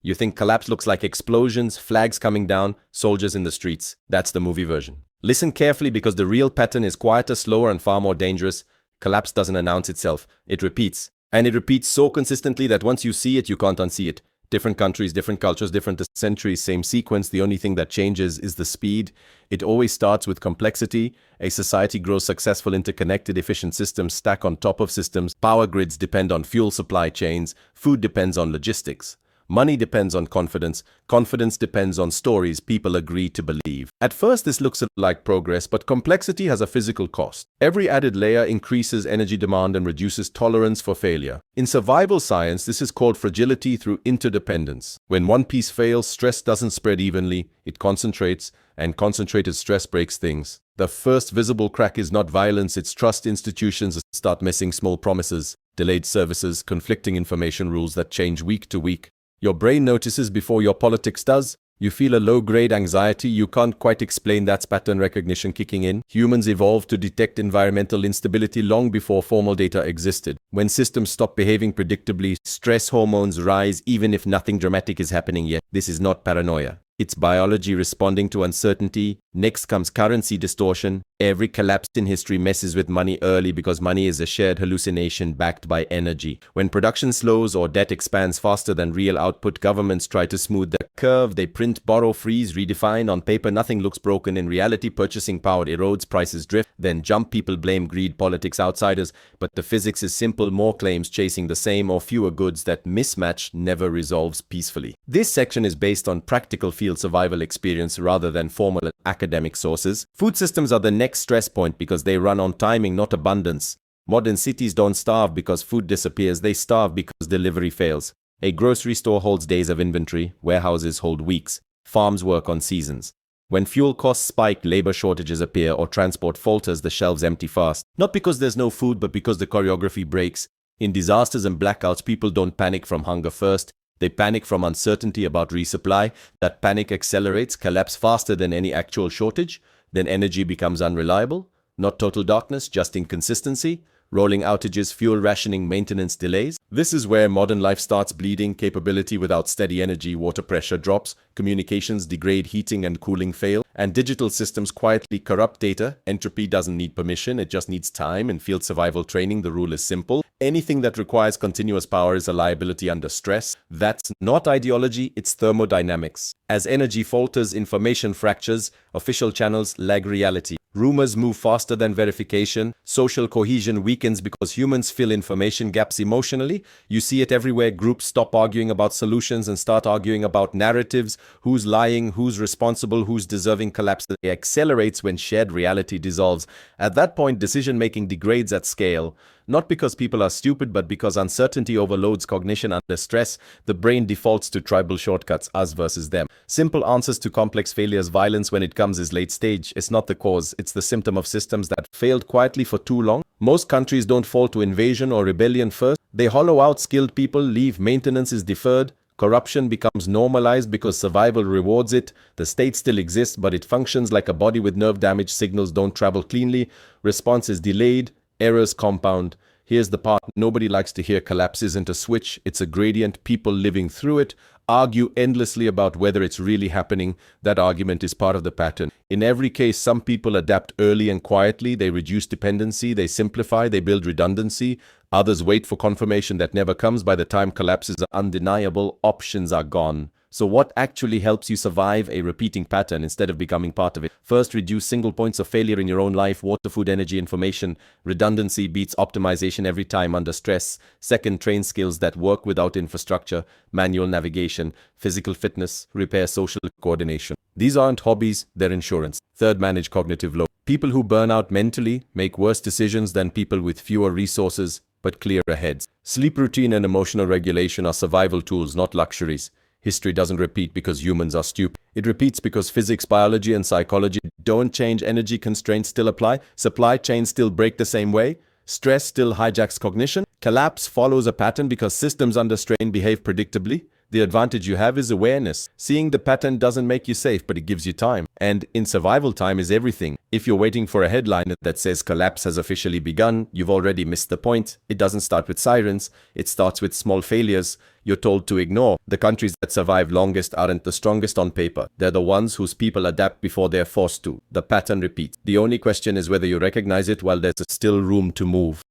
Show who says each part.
Speaker 1: You think collapse looks like explosions, flags coming down, soldiers in the streets. That's the movie version. Listen carefully because the real pattern is quieter, slower, and far more dangerous. Collapse doesn't announce itself. It repeats. And it repeats so consistently that once you see it, you can't unsee it. Different countries, different cultures, different centuries, same sequence. The only thing that changes is the speed. It always starts with complexity. A society grows successful, interconnected, efficient systems stack on top of systems. Power grids depend on fuel supply chains. Food depends on logistics. Money depends on confidence. Confidence depends on stories people agree to believe. At first, this looks like progress, but complexity has a physical cost. Every added layer increases energy demand and reduces tolerance for failure. In survival science, this is called fragility through interdependence. When one piece fails, stress doesn't spread evenly, it concentrates, and concentrated stress breaks things. The first visible crack is not violence, it's trust. Institutions start missing small promises, delayed services, conflicting information, rules that change week to week. Your brain notices before your politics does. You feel a low-grade anxiety. You can't quite explain. That's pattern recognition kicking in. Humans evolved to detect environmental instability long before formal data existed. When systems stop behaving predictably, stress hormones rise even if nothing dramatic is happening yet. This is not paranoia. It's biology responding to uncertainty. Next comes currency distortion. Every collapse in history messes with money early because money is a shared hallucination backed by energy. When production slows or debt expands faster than real output, governments try to smooth the curve. They print, borrow, freeze, redefine. On paper, nothing looks broken. In reality, purchasing power erodes, prices drift, then jump. People blame greed, politics, outsiders. But the physics is simple. More claims chasing the same or fewer goods. That mismatch never resolves peacefully. This section is based on practical field survival experience rather than formal academic sources. Food systems are the next stress point because they run on timing, not abundance. Modern cities don't starve because food disappears, they starve because delivery fails. A grocery store holds days of inventory, warehouses hold weeks, farms work on seasons. When fuel costs spike, labor shortages appear, or transport falters, the shelves empty fast. Not because there's no food, but because the choreography breaks. In disasters and blackouts, people don't panic from hunger first. They panic from uncertainty about resupply. That panic accelerates, collapse faster than any actual shortage. Then energy becomes unreliable. Not total darkness, just inconsistency. Rolling outages, fuel rationing, maintenance delays. This is where modern life starts bleeding. Capability without steady energy, water pressure drops, communications degrade, heating and cooling fail, and digital systems quietly corrupt data. Entropy doesn't need permission, it just needs time. In field survival training, the rule is simple. Anything that requires continuous power is a liability under stress. That's not ideology, it's thermodynamics. As energy falters, information fractures, official channels lag reality. Rumors move faster than verification. Social cohesion weakens because humans fill information gaps emotionally. You see it everywhere. Groups stop arguing about solutions and start arguing about narratives. Who's lying, who's responsible, who's deserving. Collapse accelerates when shared reality dissolves. At that point, decision-making degrades at scale. Not because people are stupid, but because uncertainty overloads cognition under stress. The brain defaults to tribal shortcuts, us versus them. Simple answers to complex failures. Violence, when it comes, is late stage. It's not the cause, it's the symptom of systems that failed quietly for too long. Most countries don't fall to invasion or rebellion first. They hollow out skilled people, leave, maintenance is deferred. Corruption becomes normalized because survival rewards it. The state still exists, but it functions like a body with nerve damage. Signals don't travel cleanly. Response is delayed. Errors compound. Here's the part nobody likes to hear. Collapse isn't a switch, it's a gradient. People living through it argue endlessly about whether it's really happening. That argument is part of the pattern. In every case, some people adapt early and quietly. They reduce dependency, they simplify, they build redundancy. Others wait for confirmation that never comes. By the time collapses are undeniable, options are gone. So what actually helps you survive a repeating pattern instead of becoming part of it? First, reduce single points of failure in your own life. Water, food, energy, information. Redundancy beats optimization every time under stress. Second, train skills that work without infrastructure. Manual navigation, physical fitness, repair, social coordination. These aren't hobbies, they're insurance. Third, manage cognitive load. People who burn out mentally make worse decisions than people with fewer resources but clearer heads. Sleep routine and emotional regulation are survival tools, not luxuries. History doesn't repeat because humans are stupid. It repeats because physics, biology, and psychology don't change. Energy constraints still apply. Supply chains still break the same way. Stress still hijacks cognition. Collapse follows a pattern because systems under strain behave predictably. The advantage you have is awareness. Seeing the pattern doesn't make you safe, but it gives you time. And in survival, time is everything. If you're waiting for a headline that says collapse has officially begun, you've already missed the point. It doesn't start with sirens. It starts with small failures you're told to ignore. The countries that survive longest aren't the strongest on paper. They're the ones whose people adapt before they're forced to. The pattern repeats. The only question is whether you recognize it while there's still room to move.